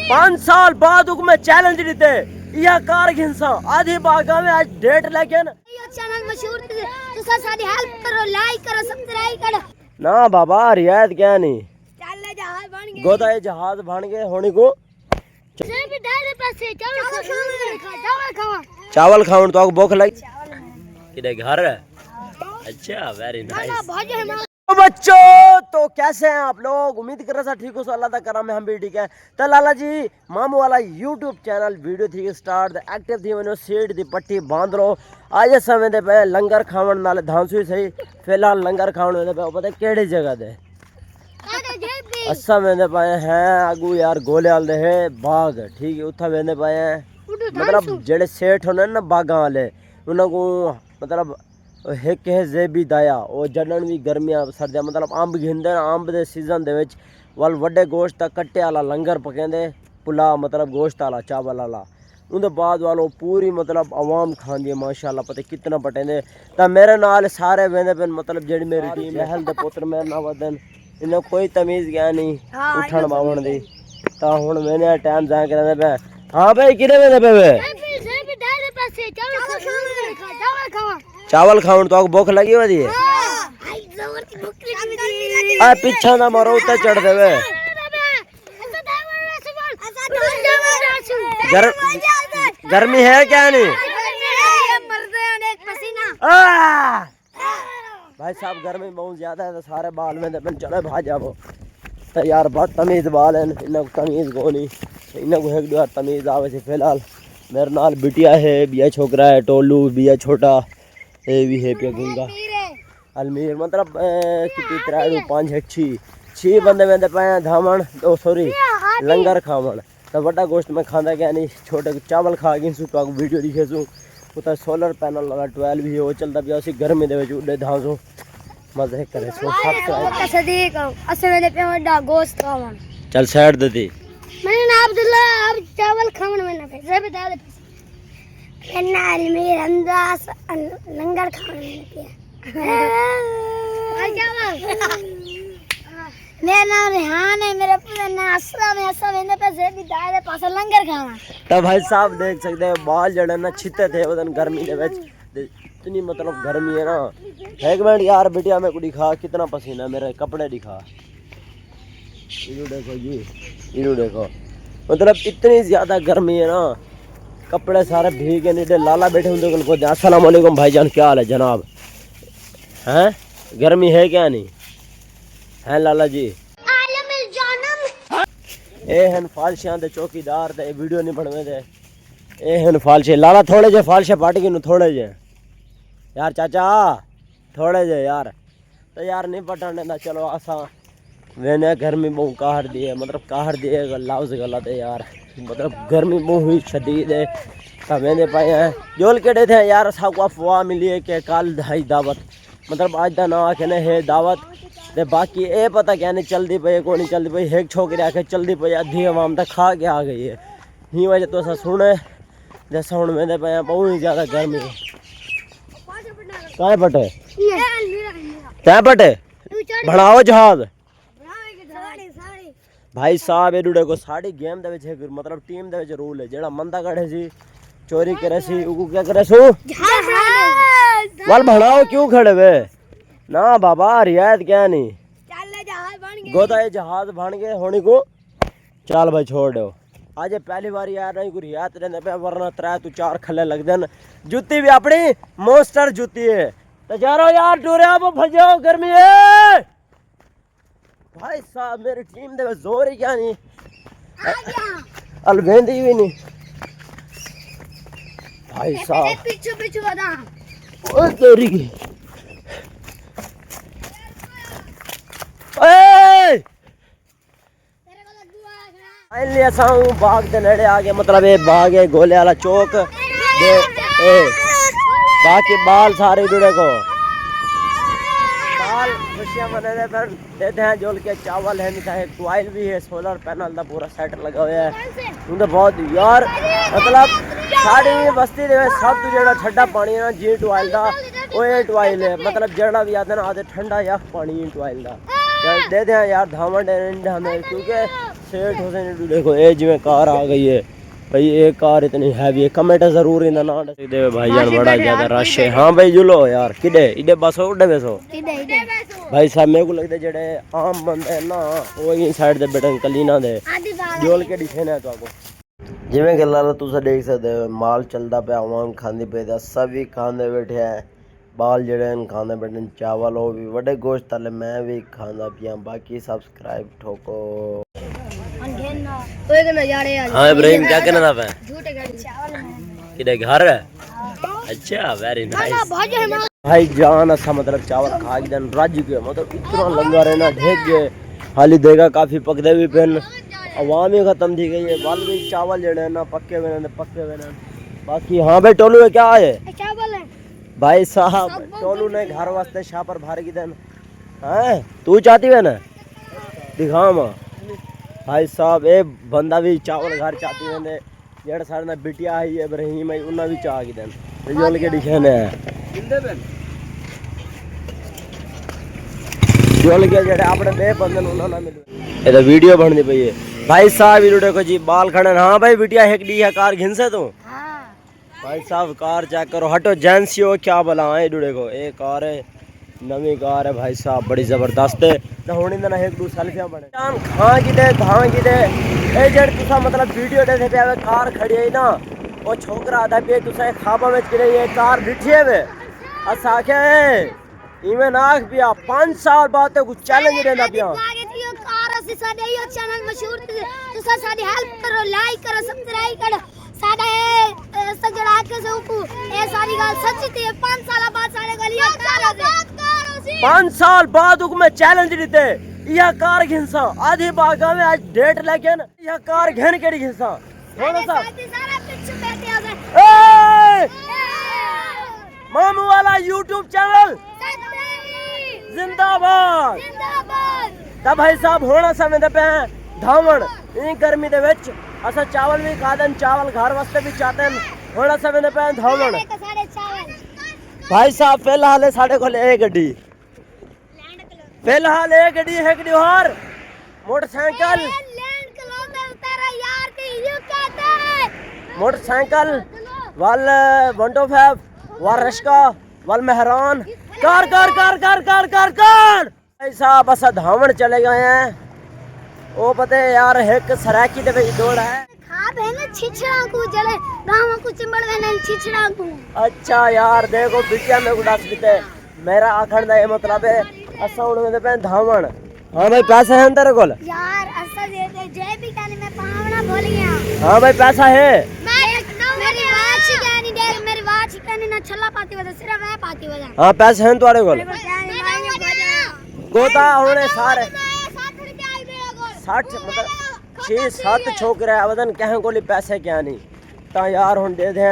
5 साल बाद मैं चैलेंज देते या कार घिंसा आधी बागा में आज डेट लेके ना चैनल मशहूर तो सारी हेल्प करो, लाइक करो, सब्सक्राइब करो ना बाबा रियायत क्या नहीं चल जहाज बन गए गोदा ये जहाज बन गए होने को से भी डाले पैसे चावल खाऊं तो भूख लगी किधर घर है। अच्छा वेरी नाइस। तो बच्चों तो कैसे हैं आप लोग, उम्मीद कर रहा था ठीक हो सो अल्लाह दा करम है हम भी ठीक है। तो लाला जी मामू वाला यूट्यूब चैनल वीडियो थी स्टार्ट एक्टिव थी मैंने सीट दी पट्टी बांध लो आज समय दे पे लंगर खावन नाले धांसू सही फिलहाल लंगर खावन दे पे पता केड़ी जगह दे अच्छा वेंदे पाए हैं आगू यार गोलेवाल दे है बाग ठीक है उथा वेंदे पाए हैं मतलब जेड़े सेठ होने ना बागा वाले उन्हां को मतलब एक है जेबी दाया और जड़न भी गर्मियां सर्दियां मतलब अंब घिंदे अंब दे सीजन दे विच वल वड्डे गोश्त दा कट्टे वाला लंगर पकेंदे पुला मतलब गोश्त वाला चावल वाला उनके बाद वालों पूरी मतलब आवाम खांदी है माशाल्लाह पता कितना पटेंदे ता मेरे नाल सारे वेंदे पे मतलब जेड़ी मेरी टीम महल दे पुत्र मेरे ना वदन इन्हें कोई तमीज गया नहीं उठण बावण दी ता हुन मैंने टाइम जा के रहंदे पे। हां भाई किने वेंदे पे वे चावल खाऊं तो भूख लगी वदी है आ पीछा ना मारो उते चढ़ देवे गर्मी है क्या नहीं भाई साहब गर्मी बहुत ज्यादा है तो सारे बाल में तो चलो भाग जाओ तो यार बहुत तमीज बाल है इन्हें तमीज को नहीं इन्हें को एक दो तमीज आवे से फिलहाल मेरे नाल बिटिया है बिया छोकरा है टोलू बिया छोटा ये भी है पिया गुंगा अलमीर मतलब कितनी 3 5 6 बंदे वेंदे पाए धामण ओ सॉरी लंगर खावण तो बड़ा गोश्त में खांदा क्या नहीं छोटे चावल खा गई सु तो वीडियो दिखे सु उतर सोलर पैनल लगा 12 भी वो चलता पिया उसी गर्मी दे विच उडे धांसो मजे करे सो सदीक असले दे पे बड़ा गोश्त खावण चल साइड दे दी मैंने ना अब्दुल्ला अब चावल खावण में ना पैसे बता दे अन्ना अलमीर अंदास लंगर खावण में पिया आ चावल मेरा नाम रेहान है मेरा पूरा नाम असरा में ऐसा वेंदे पे जेबी दाए पास लंगर खावा तो भाई साहब देख सकते हैं बाल जड़े ना छिते थे उदन गर्मी दे विच इतनी मतलब गर्मी है ना एक मिनट यार बिटिया में कुड़ी खा कितना पसीना मेरे कपड़े दिखा इधर देखो जी इधर देखो मतलब इतनी ज्यादा गर्मी है ना कपड़े सारे भीगे नीचे लाला बैठे होंगे उनको अस्सलाम वालेकुम भाईजान क्या हाल है जनाब हैं गर्मी है क्या नहीं है लाला जी ए हन फालशियां दे चौकीदार दे वीडियो नहीं बनवे दे ए हन फालशे लाला थोड़े जे फालशे पाट के नु थोड़े जे यार चाचा थोड़े जे यार तो यार नहीं पटाने ना चलो आसा वेने गर्मी बहु कहर दी है मतलब कहर दी है लफ्ज गलत है यार मतलब गर्मी बहु ही शदीद है तो वेने पाए हैं जोल केड़े थे यार सब अफवाह मिली है कि कल धाई दावत मतलब आज दा ना आके ने है दावत ते बाकी ए पता क्या नहीं चलती पई को नहीं चलती पई एक छोकरी आके चलती पई अधी आवाम तक खा के आ गई है ही वजह तो ऐसा सुने जैसा हुन में पे बहुत ही ज्यादा गर्मी है काय बटे क्या बटे बढ़ाओ जहाज भाई साहब ए डुडे को साड़ी गेम दे विच मतलब टीम दे विच रूल है जेड़ा मंदा कढ़े सी चोरी करे सी उको क्या करे सो वाल बढ़ाओ क्यों खड़े वे ना बाबा रियायत क्या नहीं गोदा ये जहाज बन गए होने को चल भाई छोड़ दो आज पहली बार यार नहीं को रियायत रहने पे वरना 3 तो 4 खले लग देन जूती भी अपनी मोस्टर जूती है तो जा रहा यार टूरे आप फंसो गर्मी है भाई साहब मेरी टीम दे जोर ही क्या नहीं अलवेंदी भी नहीं भाई साहब पीछे पीछे बता ओ तेरी की बाग दे नेड़े आ गए मतलब ये बाग है गोले वाला चौक दे बाकी बाल सारे जुड़े को बाल खुशियां मने देते हैं जोल के चावल है मिठाई टॉयल भी है सोलर पैनल का पूरा सेट लगा हुआ है उनके बहुत यार मतलब साड़ी बस्ती दे सब तो जेड़ा ठंडा पानी है ना जी टॉयल का वो ये टॉयल है मतलब जेड़ा भी आता है ना आते ठंडा या पानी टॉयल का दे दे यार धामन हमें क्योंकि सेठ हुसैन देखो ये जिवें कार आ गई है भाई, ये कार इतनी हैवी है, कमेंट जरूर इन ना दे भाई जान, बड़ा ज्यादा रश है। हाँ भाई जुलो यार किडे इडे बसो उडे बेसो भाई साहब, मेरे को लगता जेड़े आम बंदे हैं ना वो ही साइड दे बैठे कलीना दे जोल के दिखे ना तो जिवें कि लाला तुसा देख सकते हो माल चलता पे, आवाम खांदी पे, सभी खांदे बैठे हैं, बाल जड़े खांदे बैठे, चावल वो भी बड़े गोश्त वाले, मैं भी खांदा पिया। बाकी सब्सक्राइब ठोको। हाँ इब्राहिम क्या करना था किधर घर है? अच्छा वेरी नाइस भाई जान, अच्छा मतलब चावल खा के रज गए, मतलब इतना लंगा रहना ढेक गए, हाली देगा काफी पकदे भी पेन, अवाम ही खत्म थी गई है, बाल भी चावल जड़े ना पक्के हुए पक्के हुए। बाकी हाँ भाई टोलू में क्या है भाई साहब, टोलू ने घर वास्ते शापर भार की देन है, तू चाहती है ना दिखा मां भाई साहब, ए बंदा भी चावल घर चाहती है, जेड़ सारे ना बिटिया है इब्राहिम है उन्हें भी चाह की देन जोल के दिखे ने जोल के जेड़े अपने बे बंदन उन्हें ना मिले। ये तो वीडियो बननी पई है भाई साहब, वीडियो देखो जी बाल खड़े। हाँ भाई बिटिया एक डी है कार घिनसे तू भाई साहब, कार चेक करो, हटो जेंसी हो क्या बोला है देखो, एक कार है नवी कार है भाई साहब, बड़ी जबरदस्त है ना होनी ना एक दो सेल्फियां बने जान खां की दे धां की दे। ए जड़ तुसा मतलब वीडियो देखे पे कार खड़ी है ना, वो छोकरा आधा पे तुसा खाबा में चले ये कार दिखिए वे असा के इमे नाख पिया 5 साल बाद तो कुछ चैलेंज देना पिया कार असि साडे यो चैनल मशहूर तुसा साडी हेल्प करो, लाइक करो, सब्सक्राइब करो साडा ए सजड़ा के से ऊपर ए सारी गल सच्ची थी। 5 साल बाद साडे गल ये कार 5 साल बाद में चैलेंज देते यह कार घिंसा आधी बागा में आज डेट लेके ना यह कार घेन के घिंसा थोड़ा सा मामू वाला यूट्यूब चैनल जिंदाबाद। तब भाई साहब होना समय दे पे धावण इन गर्मी दे विच असा चावल भी खा देन, चावल घर वास्ते भी चाहते हैं, होना समय दे पे धावण भाई साहब। फिलहाल साढ़े को एक गड्डी, फिलहाल एक गड्डी है और मोटरसाइकिल मोटरसाइकिल वाल 125 वाल रश्का वाल Mehran car car car car car car car भाई साहब बस धावण चले गए हैं। वो पता है यार एक सराकी दे विच दौड़ है छिछड़ा को जले गांव को चिंबड़ देने छिछड़ा को। अच्छा यार देखो बिटिया में उड़ास देते, मेरा आखण दा ये मतलब है असा उड़ में पे धावण। हां भाई पैसा है तेरे कोल यार? असा दे दे जय भी कहने में पावना भूल गया। हां भाई पैसा है, मेरी वाच कहनी दे, मेरी वाच कहनी ना छल्ला पाती वदा सिर्फ मैं पाती वदा। हां पैसे हैं तुम्हारे कोल? गोता होने सारे 60 मतलब 6-7 छोकरे वदन कह कोली पैसे क्या नहीं ता यार हुन दे दे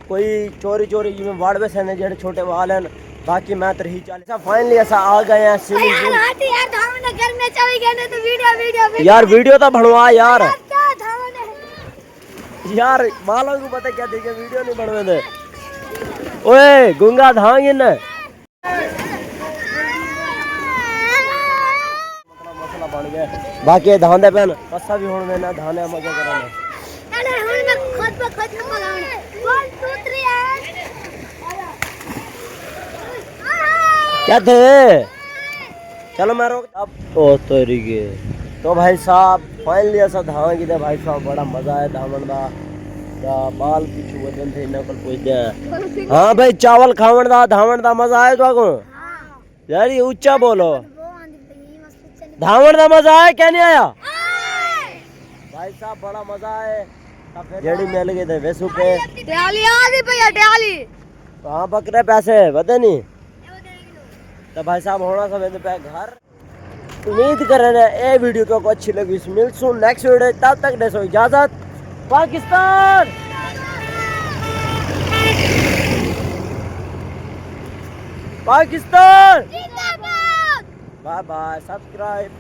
कोई चोरी चोरी जिवें वाड़वे से ने जेड़े छोटे वाल हैं। बाकी मैं तो रही 40 फाइनली ऐसा आ गए हैं स्विमिंग पूल यार धावण घर में 24 घंटे तो वीडियो यार वीडियो तो बनवा यार यार मालो को पता क्या देखे वीडियो नहीं बनवे दे ओए गुंगा धांग इन मसला बन गया। बाकी धांदे पेन पस्सा भी होने ना धाने मजा करने अरे हुन मैं खुद पे खुद न लगाने 1 2 3 क्या थे चलो मैं रोक अब ओ तेरी के। तो भाई साहब फाइनली ऐसा धावन की भाई साहब बड़ा मजा आया धावन दा बाल पीछू वजन थे इन्हें कल पूछते हैं। हाँ भाई चावल खावन दा धावन दा मजा आया तो यार ये ऊंचा बोलो धावन दा मजा आया क्या नहीं आया भाई साहब? बड़ा मजा आया जेड़ी मिल गए थे वैसू पे ट्याली आ गई भैया ट्याली कहां बकरे पैसे बता नहीं। तो भाई साहब होना समय पे घर उम्मीद कर रहे हैं ये वीडियो को अच्छी लगी मिलसूं नेक्स्ट वीडियो, तब तक दे सो इजाजत। Pakistan Pakistan bye bye subscribe.